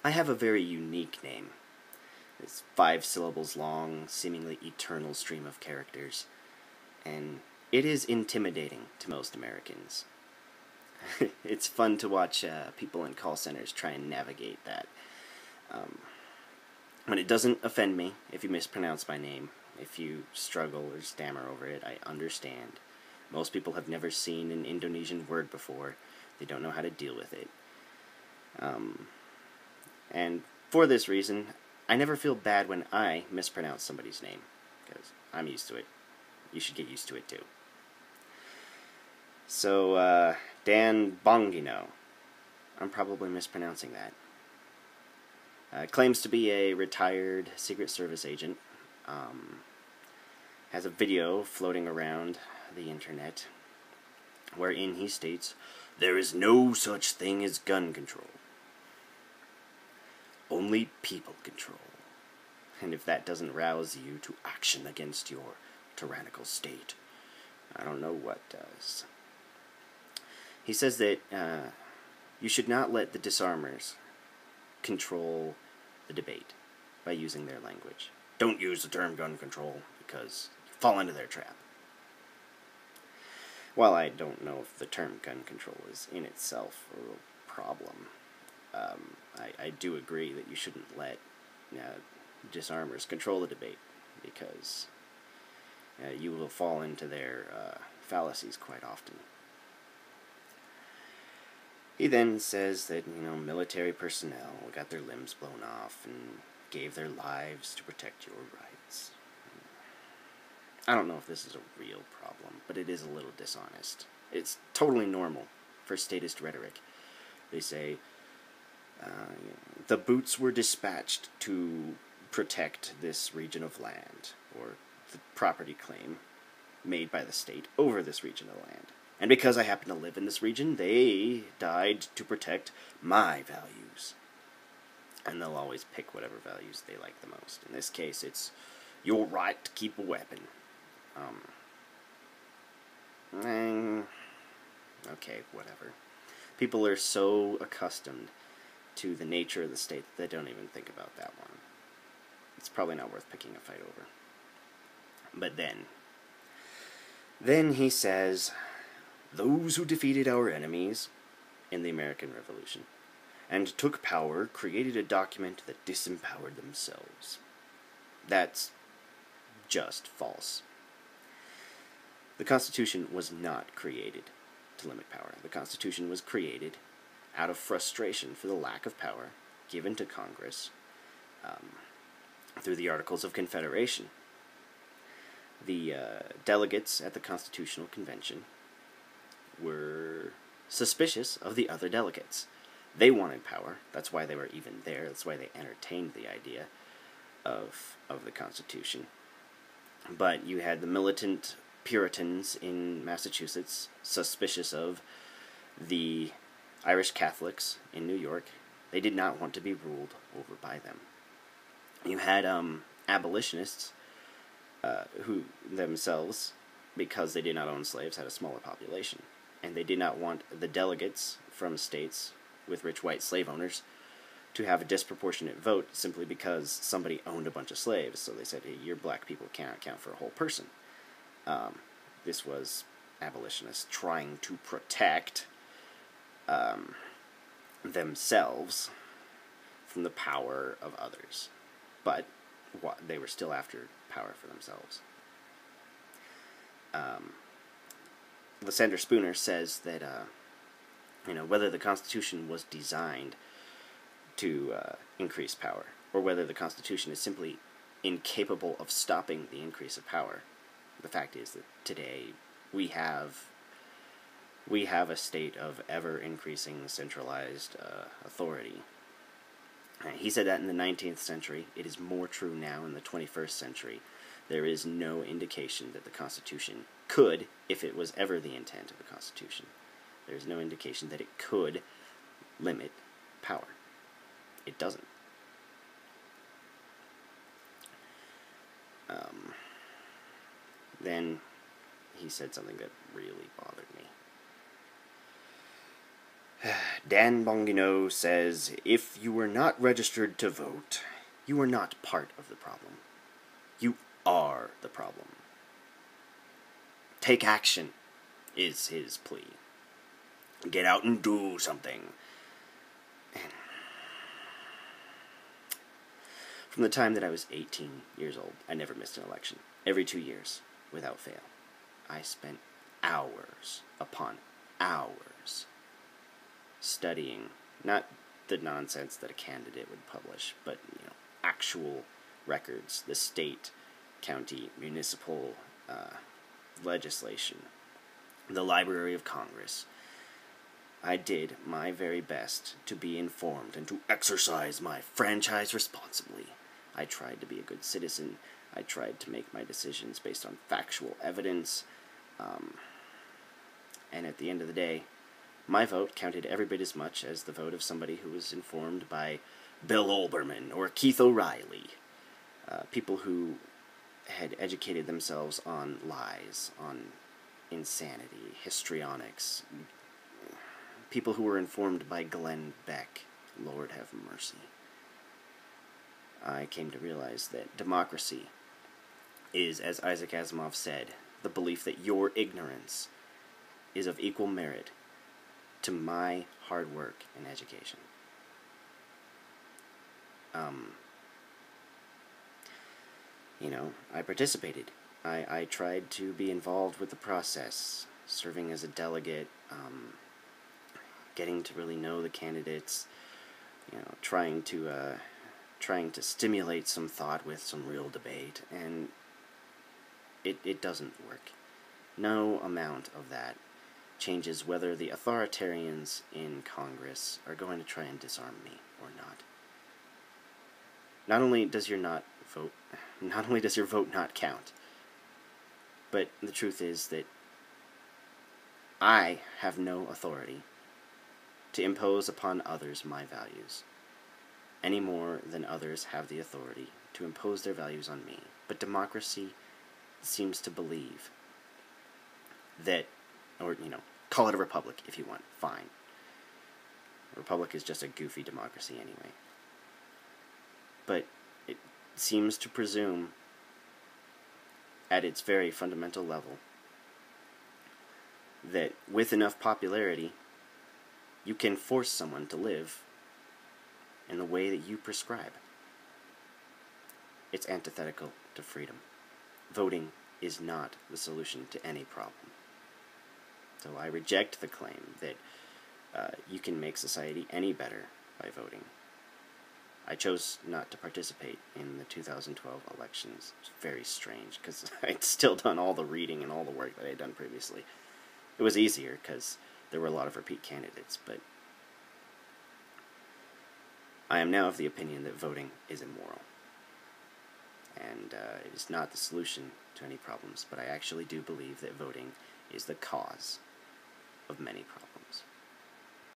I have a very unique name. It's 5 syllables long, seemingly eternal stream of characters, and it is intimidating to most Americans. It's fun to watch people in call centers try and navigate that. When it doesn't offend me if you mispronounce my name, if you struggle or stammer over it, I understand. Most people have never seen an Indonesian word before. They don't know how to deal with it. And for this reason, I never feel bad when I mispronounce somebody's name, because I'm used to it. You should get used to it too. So, Dan Bongino. I'm probably mispronouncing that. Claims to be a retired Secret Service agent. Has a video floating around the internet wherein he states, "There is no such thing as gun control. Only people control. And if that doesn't rouse you to action against your tyrannical state, I don't know what does." He says that you should not let the disarmers control the debate by using their language. Don't use the term gun control because you fall into their trap. While I don't know if the term gun control is in itself a real problem, I do agree that you shouldn't let disarmers control the debate, because you will fall into their fallacies quite often. He then says that, military personnel got their limbs blown off and gave their lives to protect your rights. I don't know if this is a real problem, but it is a little dishonest. It's totally normal for statist rhetoric. They say, the boots were dispatched to protect this region of land, or the property claim made by the state over this region of land. And because I happen to live in this region, they died to protect my values. And they'll always pick whatever values they like the most. In this case, it's your right to keep a weapon. Okay, whatever. People are so accustomed to the nature of the state that they don't even think about that one. It's probably not worth picking a fight over. But then he says, those who defeated our enemies in the American Revolution and took power created a document that disempowered themselves. That's just false. The Constitution was not created to limit power. The Constitution was created out of frustration for the lack of power given to Congress through the Articles of Confederation. The delegates at the Constitutional Convention were suspicious of the other delegates. They wanted power. That's why they were even there. That's why they entertained the idea of the Constitution. But you had the militant Puritans in Massachusetts suspicious of the Irish Catholics in New York. They did not want to be ruled over by them. You had abolitionists who themselves, because they did not own slaves, had a smaller population. And they did not want the delegates from states with rich white slave owners to have a disproportionate vote simply because somebody owned a bunch of slaves. So they said, hey, your black people cannot count for a whole person. This was abolitionists trying to protect themselves from the power of others. But they were still after power for themselves. Lysander Spooner says that, whether the Constitution was designed to increase power, or whether the Constitution is simply incapable of stopping the increase of power, the fact is that today we have a state of ever-increasing centralized authority. He said that in the 19th century. It is more true now in the 21st century. There is no indication that the Constitution could, if it was ever the intent of the Constitution, there is no indication that it could limit power. It doesn't. Then he said something that really bothered me. Dan Bongino says, if you were not registered to vote, you are not part of the problem. You are the problem. Take action, is his plea. Get out and do something. And from the time that I was 18 years old, I never missed an election. Every 2 years, without fail. I spent hours upon hours studying, not the nonsense that a candidate would publish, but, actual records, the state, county, municipal legislation, the Library of Congress. I did my very best to be informed and to exercise my franchise responsibly. I tried to be a good citizen. I tried to make my decisions based on factual evidence. And at the end of the day, my vote counted every bit as much as the vote of somebody who was informed by Bill Olbermann or Keith O'Reilly. People who had educated themselves on lies, on insanity, histrionics. People who were informed by Glenn Beck. Lord have mercy. I came to realize that democracy is, as Isaac Asimov said, the belief that your ignorance is of equal merit to my hard work and education. I participated. I tried to be involved with the process, serving as a delegate, getting to really know the candidates, trying to stimulate some thought with some real debate, and it doesn't work. No amount of that changes whether the authoritarians in Congress are going to try and disarm me or not. Not only does your vote not count, but the truth is that I have no authority to impose upon others my values, any more than others have the authority to impose their values on me. But democracy seems to believe that, or, call it a republic if you want, fine. A republic is just a goofy democracy anyway. But it seems to presume, at its very fundamental level, that with enough popularity, you can force someone to live in the way that you prescribe. It's antithetical to freedom. Voting is not the solution to any problem. So I reject the claim that you can make society any better by voting. I chose not to participate in the 2012 elections. It's very strange, because I'd still done all the reading and all the work that I had done previously. It was easier, because there were a lot of repeat candidates, but I am now of the opinion that voting is immoral. And it is not the solution to any problems, but I actually do believe that voting is the cause of many problems.